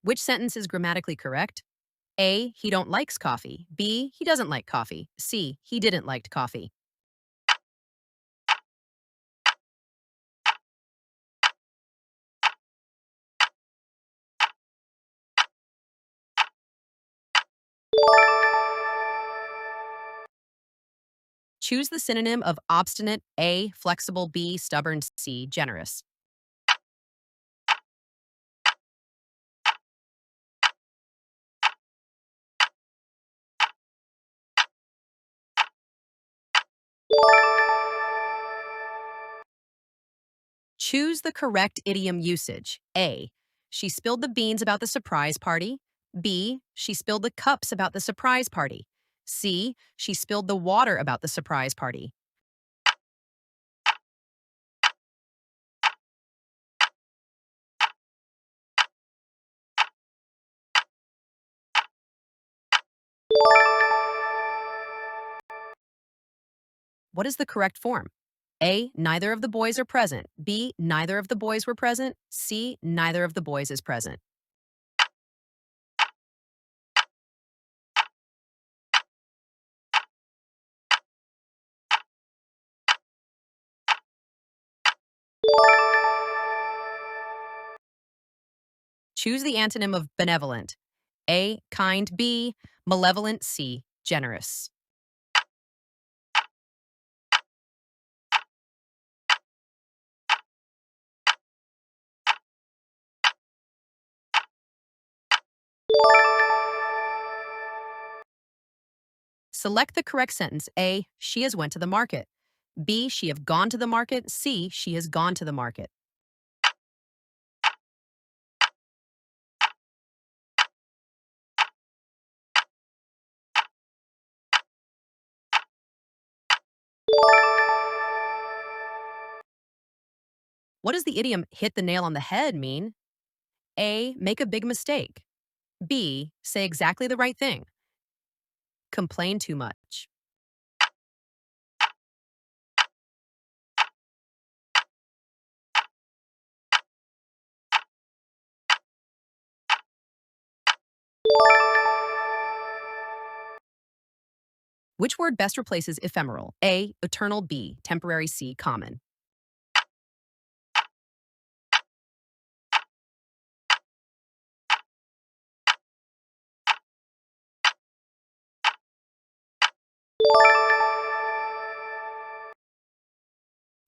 Which sentence is grammatically correct? A, he don't likes coffee. B, he doesn't like coffee. C, he didn't liked coffee. Choose the synonym of obstinate. A, flexible. B, stubborn. C, generous. Choose the correct idiom usage. A, she spilled the beans about the surprise party. B, she spilled the cups about the surprise party. C, she spilled the water about the surprise party. What is the correct form? A, neither of the boys are present. B, neither of the boys were present. C, neither of the boys is present. Choose the antonym of benevolent. A, kind. B, malevolent. C, generous. Select the correct sentence. A, she has went to the market. B, she have gone to the market. C, she has gone to the market. What does the idiom hit the nail on the head mean? A, make a big mistake. B, say exactly the right thing. Complain too much. Which word best replaces ephemeral? A, eternal. B, temporary. C, common.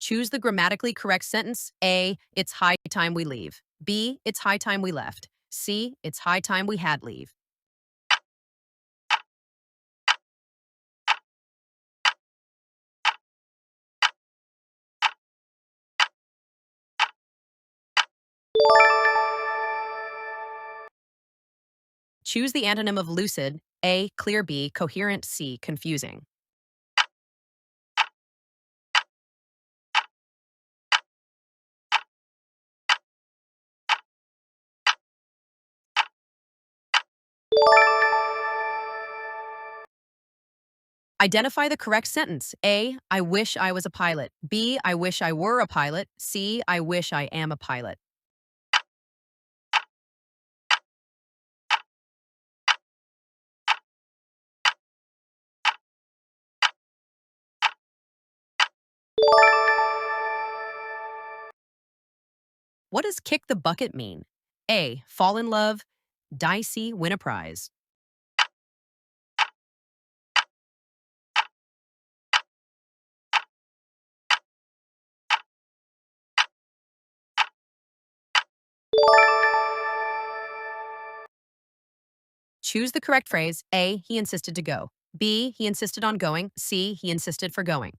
Choose the grammatically correct sentence. A, it's high time we leave. B, it's high time we left. C, it's high time we had leave. Choose the antonym of lucid. A, clear. B, coherent. C, confusing. Identify the correct sentence. A, I wish I was a pilot. B, I wish I were a pilot. C, I wish I am a pilot. What does kick the bucket mean? A, fall in love. Dicey, win a prize. Choose the correct phrase. A, he insisted to go. B, he insisted on going. C, he insisted for going.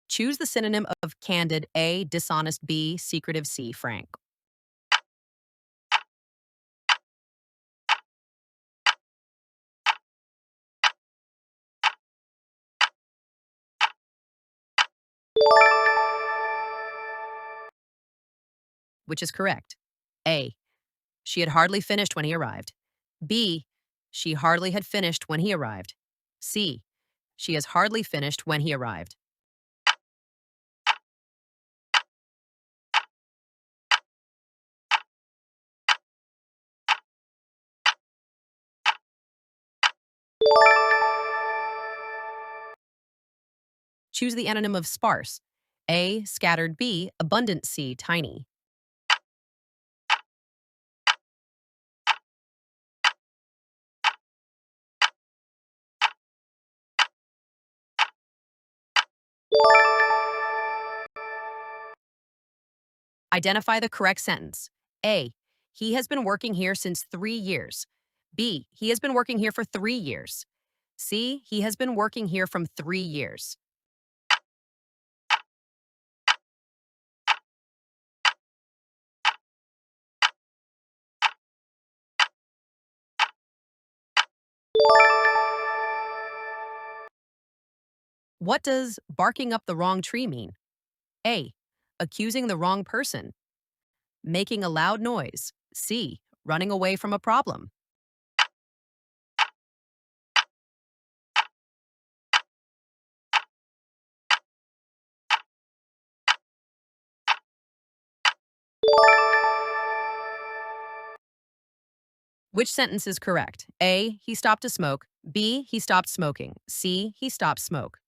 Choose the synonym of candid. A, dishonest. B, secretive. C, frank. Which is correct? A, she had hardly finished when he arrived. B. She hardly had finished when he arrived. C. She has hardly finished when he arrived. Choose the antonym of sparse. A. Scattered. B. Abundant. C. Tiny. Identify the correct sentence. A. He has been working here since 3 years. B. He has been working here for 3 years. C. He has been working here from 3 years. What does barking up the wrong tree mean? A. Accusing the wrong person. Making a loud noise. C. Running away from a problem. Which sentence is correct? A. He stopped to smoke. B. He stopped smoking. C. He stopped smoke.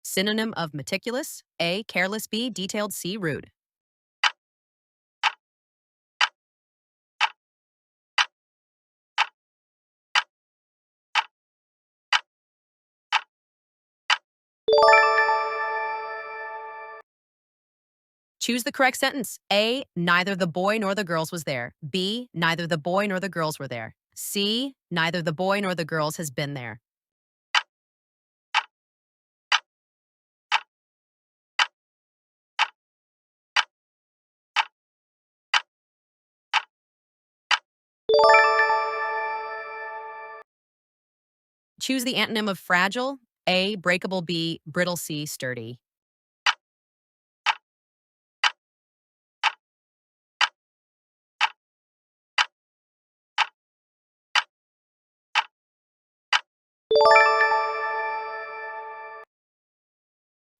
Synonym of meticulous. A. Careless. B. Detailed. C. Rude. Choose the correct sentence. A. Neither the boy nor the girls was there. B. Neither the boy nor the girls were there. C. Neither the boy nor the girls has been there. Choose the antonym of fragile. A. Breakable. B. Brittle. C. Sturdy.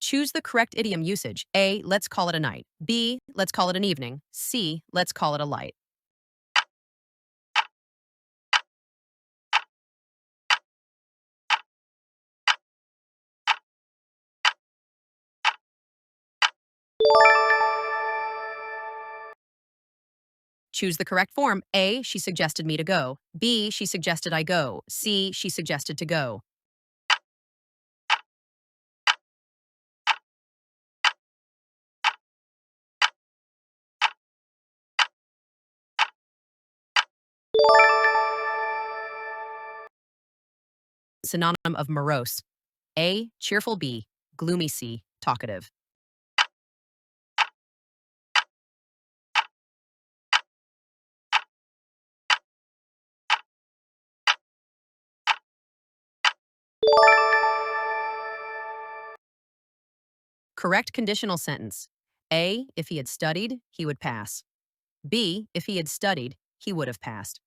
Choose the correct idiom usage. A. Let's call it a night. B. Let's call it an evening. C. Let's call it a light. Choose the correct form. A. She suggested me to go. B. She suggested I go. C. She suggested to go. Synonym of morose. A. Cheerful. B. Gloomy. C. Talkative. Correct conditional sentence. A. If he had studied, he would pass. B. If he had studied, he would have passed.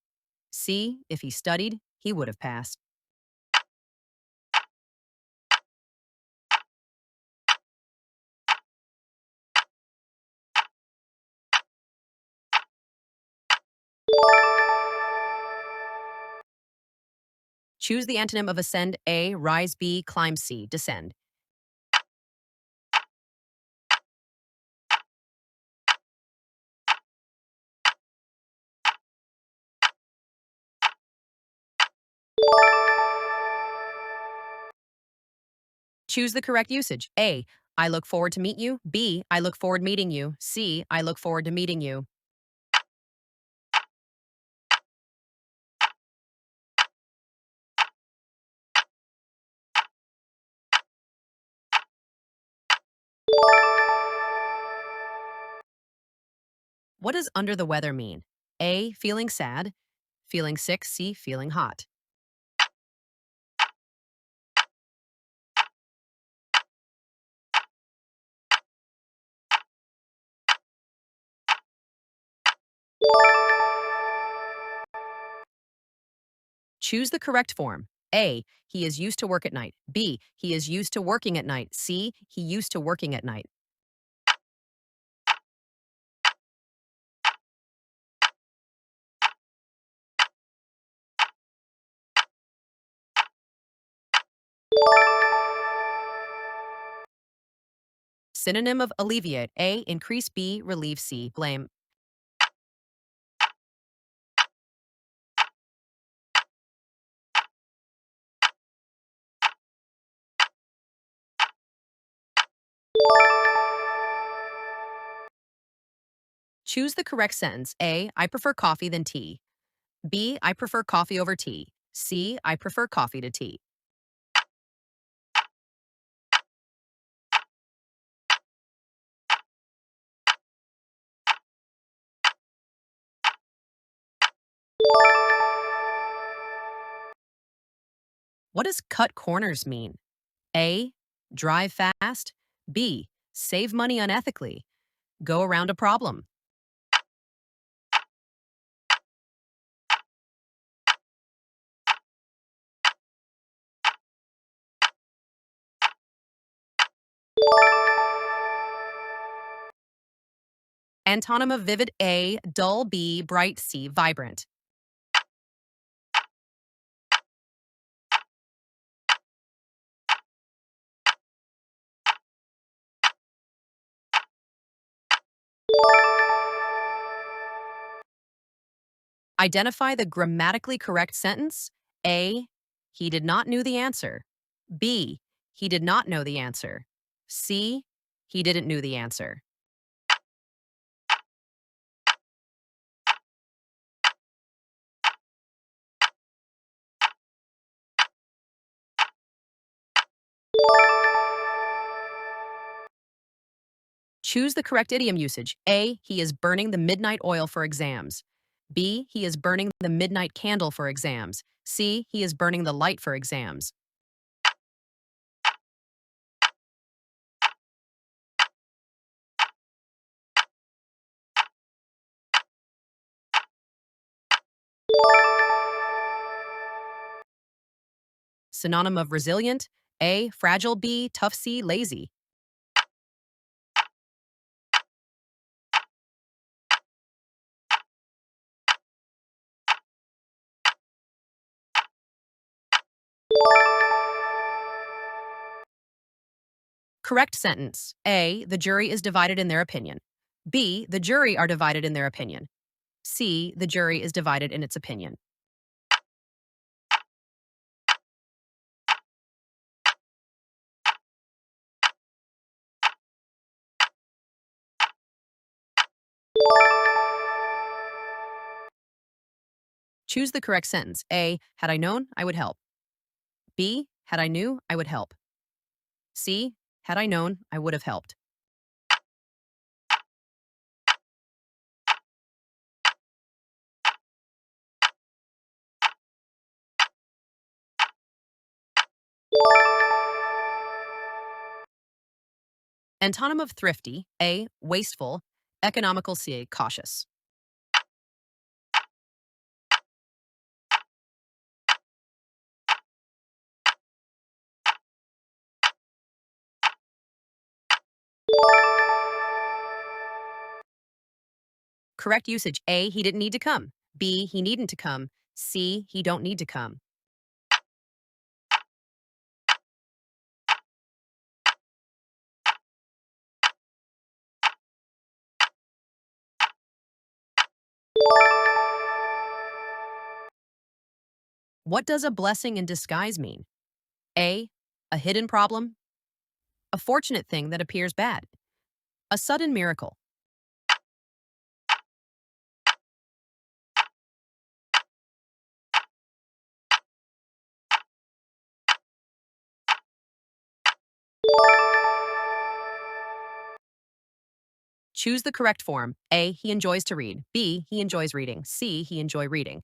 C. If he studied, he would have passed. Choose the antonym of ascend. A. Rise. B. Climb. C. Descend. Choose the correct usage. A. I look forward to meet you. B. I look forward meeting you. C. I look forward to meeting you. What does under the weather mean? A. Feeling sad. Feeling sick. C. Feeling hot. Choose the correct form. A, he is used to work at night. B, he is used to working at night. C, he used to working at night. Synonym of alleviate. A, increase. B, relieve. C, blame. Choose the correct sentence. A, I prefer coffee than tea. B, I prefer coffee over tea. C, I prefer coffee to tea. What does cut corners mean? A, drive fast. B, save money unethically. Go around a problem. Antonym of vivid. A, dull. B, bright. C, vibrant. Identify the grammatically correct sentence. A, he did not know the answer. B, he did not know the answer. C, he didn't know the answer. Choose the correct idiom usage. A, he is burning the midnight oil for exams. B, he is burning the midnight candle for exams. C, he is burning the light for exams. Synonym of resilient. A, fragile. B, tough. C, lazy. Correct sentence. A, the jury is divided in their opinion. B, the jury are divided in their opinion. C, the jury is divided in its opinion. Choose the correct sentence. A, had I known, I would help. B, had I knew, I would help. C, had I known, I would have helped. Antonym of thrifty. A, wasteful. Economical. C, cautious. Correct usage. A, he didn't need to come. B, he needn't to come. C, he don't need to come. What does a blessing in disguise mean? A hidden problem. A fortunate thing that appears bad. A sudden miracle. Choose the correct form. A, he enjoys to read. B, he enjoys reading. C, he enjoy reading.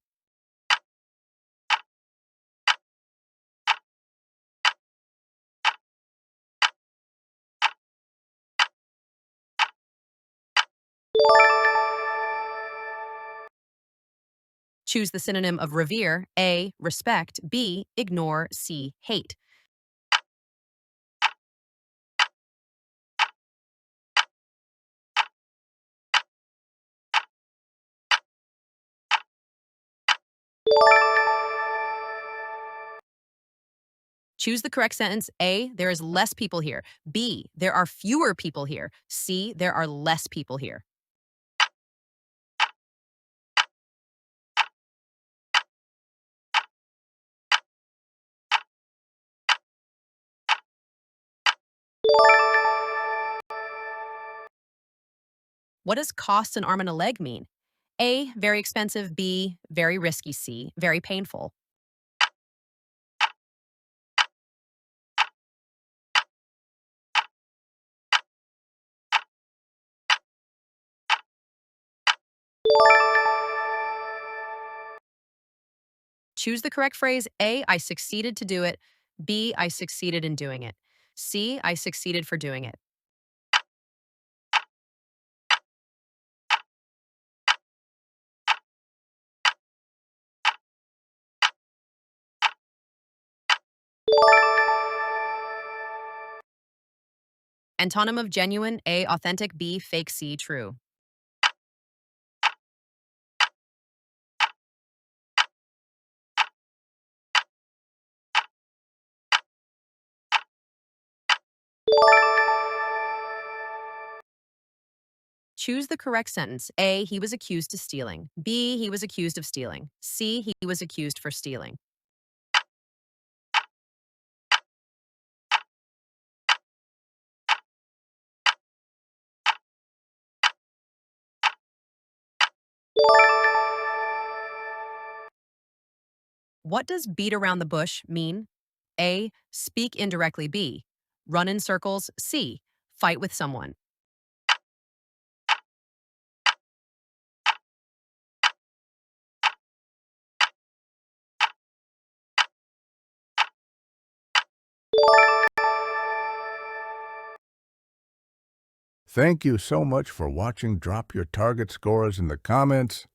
Choose the synonym of revere. A, respect. B, ignore. C, hate. Choose the correct sentence. A, there is less people here. B, there are fewer people here. C, there are less people here. What does cost an arm and a leg mean? A, very expensive. B, very risky. C, very painful. Choose the correct phrase. A, I succeeded to do it. B, I succeeded in doing it. C, I succeeded for doing it. Antonym of genuine. A, authentic. B, fake. C, true. Choose the correct sentence. A, he was accused of stealing. B, he was accused of stealing. C, he was accused for stealing. What does beat around the bush mean? A, speak indirectly. B, run in circles. C, fight with someone. Thank you so much for watching. Drop your target scores in the comments.